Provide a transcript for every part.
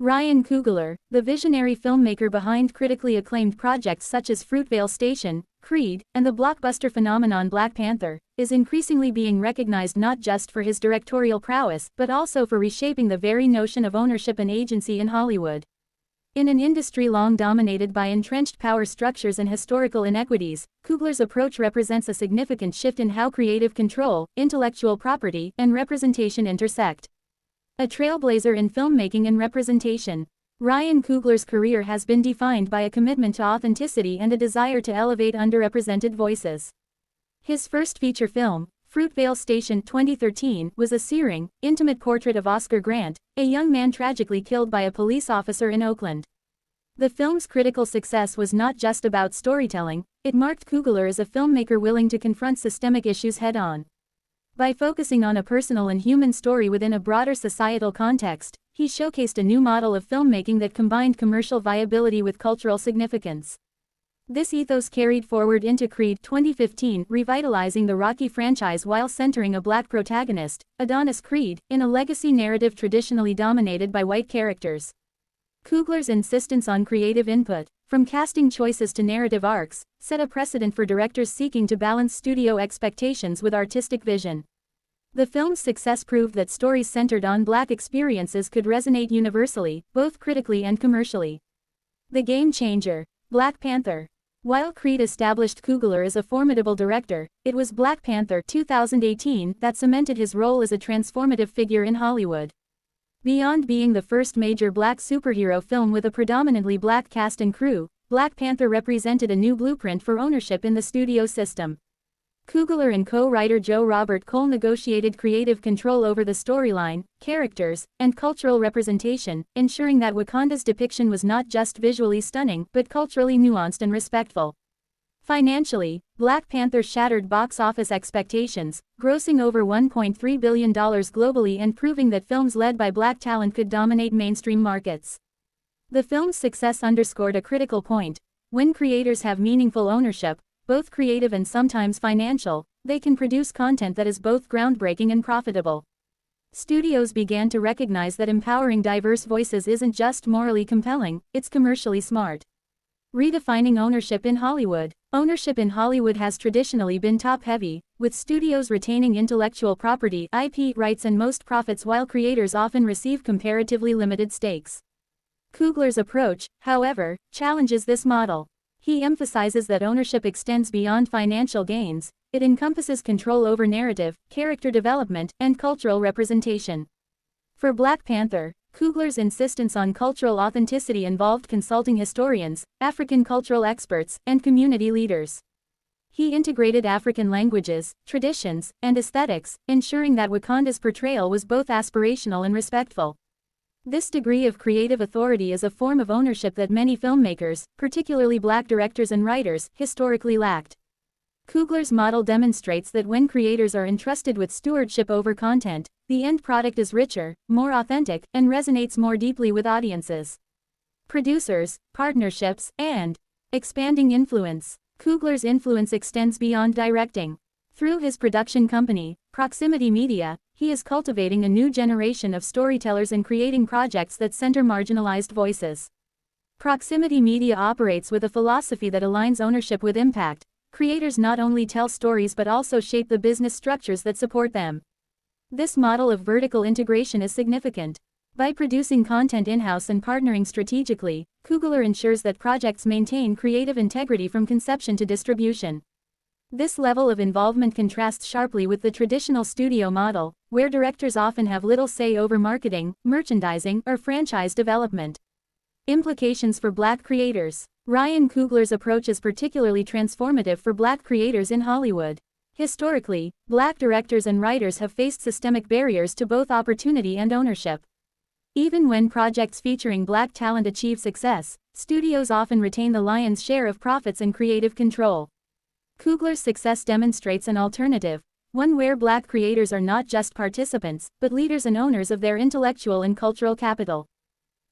Ryan Coogler, the visionary filmmaker behind critically acclaimed projects such as Fruitvale Station, Creed, and the blockbuster phenomenon Black Panther, is increasingly being recognized not just for his directorial prowess but also for reshaping the very notion of ownership and agency in Hollywood. In an industry long dominated by entrenched power structures and historical inequities, Coogler's approach represents a significant shift in how creative control, intellectual property, and representation intersect. A trailblazer in filmmaking and representation, Ryan Coogler's career has been defined by a commitment to authenticity and a desire to elevate underrepresented voices. His first feature film, Fruitvale Station 2013, was a searing, intimate portrait of Oscar Grant, a young man tragically killed by a police officer in Oakland. The film's critical success was not just about storytelling, it marked Coogler as a filmmaker willing to confront systemic issues head-on. By focusing on a personal and human story within a broader societal context, he showcased a new model of filmmaking that combined commercial viability with cultural significance. This ethos carried forward into Creed 2015, revitalizing the Rocky franchise while centering a black protagonist, Adonis Creed, in a legacy narrative traditionally dominated by white characters. Coogler's insistence on creative input, from casting choices to narrative arcs, set a precedent for directors seeking to balance studio expectations with artistic vision. The film's success proved that stories centered on black experiences could resonate universally, both critically and commercially. The game changer, Black Panther. While Creed established Coogler as a formidable director, it was Black Panther 2018 that cemented his role as a transformative figure in Hollywood. Beyond being the first major black superhero film with a predominantly black cast and crew, Black Panther represented a new blueprint for ownership in the studio system. Coogler and co-writer Joe Robert Cole negotiated creative control over the storyline, characters, and cultural representation, ensuring that Wakanda's depiction was not just visually stunning but culturally nuanced and respectful. Financially, Black Panther shattered box office expectations, grossing over $1.3 billion globally and proving that films led by black talent could dominate mainstream markets. The film's success underscored a critical point: when creators have meaningful ownership, both creative and sometimes financial, they can produce content that is both groundbreaking and profitable. Studios began to recognize that empowering diverse voices isn't just morally compelling, it's commercially smart. Redefining ownership in Hollywood. Ownership in Hollywood has traditionally been top-heavy, with studios retaining intellectual property (IP) rights and most profits while creators often receive comparatively limited stakes. Coogler's approach, however, challenges this model. He emphasizes that ownership extends beyond financial gains, it encompasses control over narrative, character development, and cultural representation. For Black Panther, Coogler's insistence on cultural authenticity involved consulting historians, African cultural experts, and community leaders. He integrated African languages, traditions, and aesthetics, ensuring that Wakanda's portrayal was both aspirational and respectful. This degree of creative authority is a form of ownership that many filmmakers, particularly black directors and writers, historically lacked. Coogler's model demonstrates that when creators are entrusted with stewardship over content, the end product is richer, more authentic, and resonates more deeply with audiences. Producers, partnerships, and expanding influence. Coogler's influence extends beyond directing. Through his production company, Proximity Media, he is cultivating a new generation of storytellers and creating projects that center marginalized voices. Proximity Media operates with a philosophy that aligns ownership with impact. Creators not only tell stories but also shape the business structures that support them. This model of vertical integration is significant. By producing content in-house and partnering strategically, Coogler ensures that projects maintain creative integrity from conception to distribution. This level of involvement contrasts sharply with the traditional studio model, where directors often have little say over marketing, merchandising, or franchise development. Implications for black creators. Ryan Coogler's approach is particularly transformative for black creators in Hollywood. Historically, black directors and writers have faced systemic barriers to both opportunity and ownership. Even when projects featuring black talent achieve success, studios often retain the lion's share of profits and creative control. Coogler's success demonstrates an alternative, one where black creators are not just participants, but leaders and owners of their intellectual and cultural capital.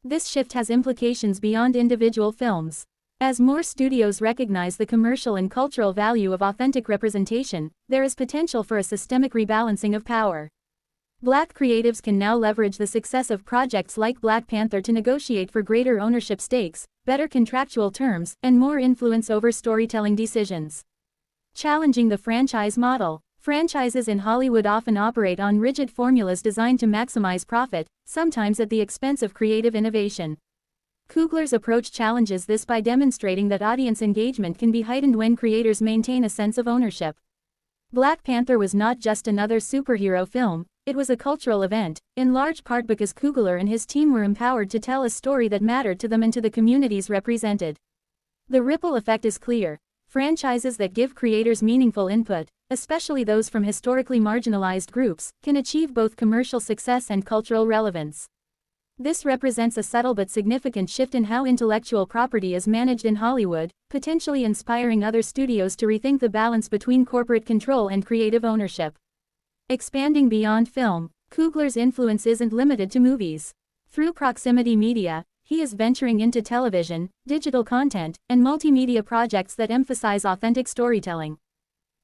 This shift has implications beyond individual films. As more studios recognize the commercial and cultural value of authentic representation, there is potential for a systemic rebalancing of power. Black creatives can now leverage the success of projects like Black Panther to negotiate for greater ownership stakes, better contractual terms, and more influence over storytelling decisions. Challenging the franchise model. Franchises in Hollywood often operate on rigid formulas designed to maximize profit, sometimes at the expense of creative innovation. Coogler's approach challenges this by demonstrating that audience engagement can be heightened when creators maintain a sense of ownership. Black Panther was not just another superhero film, it was a cultural event, in large part because Coogler and his team were empowered to tell a story that mattered to them and to the communities represented. The ripple effect is clear. Franchises that give creators meaningful input, especially those from historically marginalized groups, can achieve both commercial success and cultural relevance. This represents a subtle but significant shift in how intellectual property is managed in Hollywood, potentially inspiring other studios to rethink the balance between corporate control and creative ownership. Expanding beyond film, Coogler's influence isn't limited to movies. Through proximity media, he is venturing into television, digital content, and multimedia projects that emphasize authentic storytelling.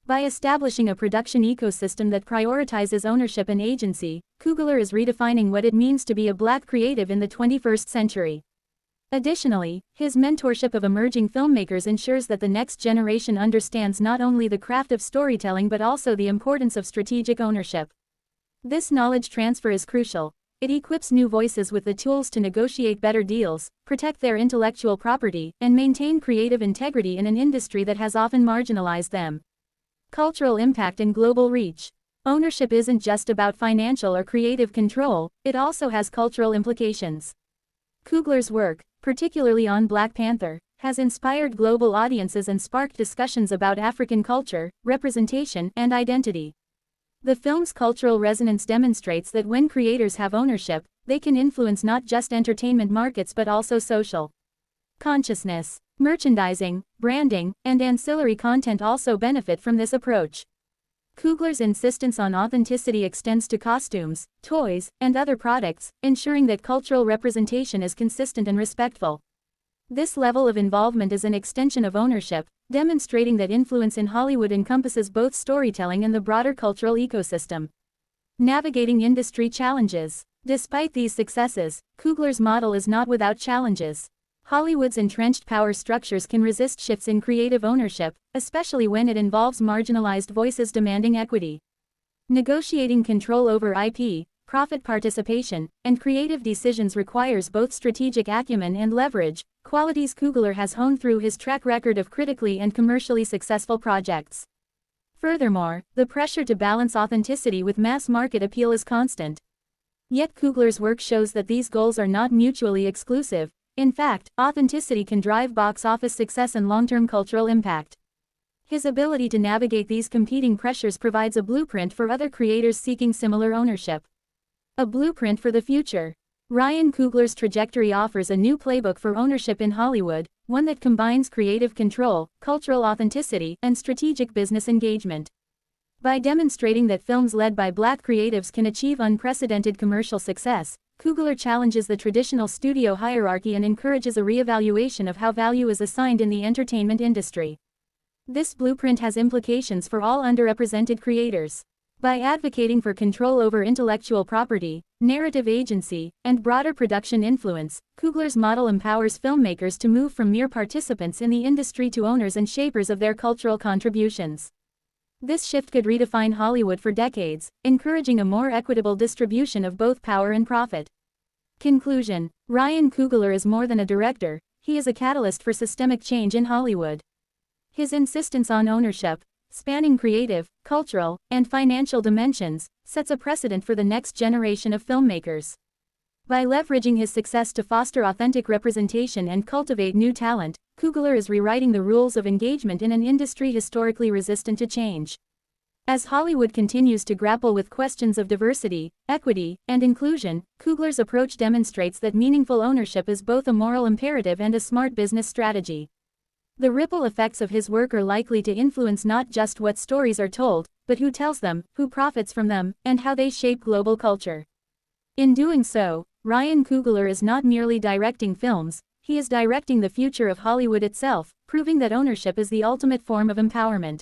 By establishing a production ecosystem that prioritizes ownership and agency, Coogler is redefining what it means to be a Black creative in the 21st century. Additionally, his mentorship of emerging filmmakers ensures that the next generation understands not only the craft of storytelling but also the importance of strategic ownership. This knowledge transfer is crucial. It equips new voices with the tools to negotiate better deals, protect their intellectual property, and maintain creative integrity in an industry that has often marginalized them. Cultural impact and global reach. Ownership isn't just about financial or creative control, it also has cultural implications. Coogler's work, particularly on Black Panther, has inspired global audiences and sparked discussions about African culture, representation, and identity. The film's cultural resonance demonstrates that when creators have ownership, they can influence not just entertainment markets but also social consciousness. Merchandising, branding, and ancillary content also benefit from this approach. Coogler's insistence on authenticity extends to costumes, toys, and other products, ensuring that cultural representation is consistent and respectful. This level of involvement is an extension of ownership, demonstrating that influence in Hollywood encompasses both storytelling and the broader cultural ecosystem. Navigating industry challenges. Despite these successes, Coogler's model is not without challenges. Hollywood's entrenched power structures can resist shifts in creative ownership, especially when it involves marginalized voices demanding equity. Negotiating control over IP, profit participation, and creative decisions requires both strategic acumen and leverage, qualities Coogler has honed through his track record of critically and commercially successful projects. Furthermore, the pressure to balance authenticity with mass market appeal is constant. Yet Coogler's work shows that these goals are not mutually exclusive. In fact, authenticity can drive box office success and long-term cultural impact. His ability to navigate these competing pressures provides a blueprint for other creators seeking similar ownership. A blueprint for the future. Ryan Coogler's trajectory offers a new playbook for ownership in Hollywood, one that combines creative control, cultural authenticity, and strategic business engagement. By demonstrating that films led by Black creatives can achieve unprecedented commercial success, Coogler challenges the traditional studio hierarchy and encourages a reevaluation of how value is assigned in the entertainment industry. This blueprint has implications for all underrepresented creators. By advocating for control over intellectual property, narrative agency, and broader production influence, Coogler's model empowers filmmakers to move from mere participants in the industry to owners and shapers of their cultural contributions. This shift could redefine Hollywood for decades, encouraging a more equitable distribution of both power and profit. Conclusion. Ryan Coogler is more than a director, he is a catalyst for systemic change in Hollywood. His insistence on ownership, spanning creative, cultural, and financial dimensions, sets a precedent for the next generation of filmmakers. By leveraging his success to foster authentic representation and cultivate new talent, Coogler is rewriting the rules of engagement in an industry historically resistant to change. As Hollywood continues to grapple with questions of diversity, equity, and inclusion, Coogler's approach demonstrates that meaningful ownership is both a moral imperative and a smart business strategy. The ripple effects of his work are likely to influence not just what stories are told, but who tells them, who profits from them, and how they shape global culture. In doing so, Ryan Coogler is not merely directing films, he is directing the future of Hollywood itself, proving that ownership is the ultimate form of empowerment.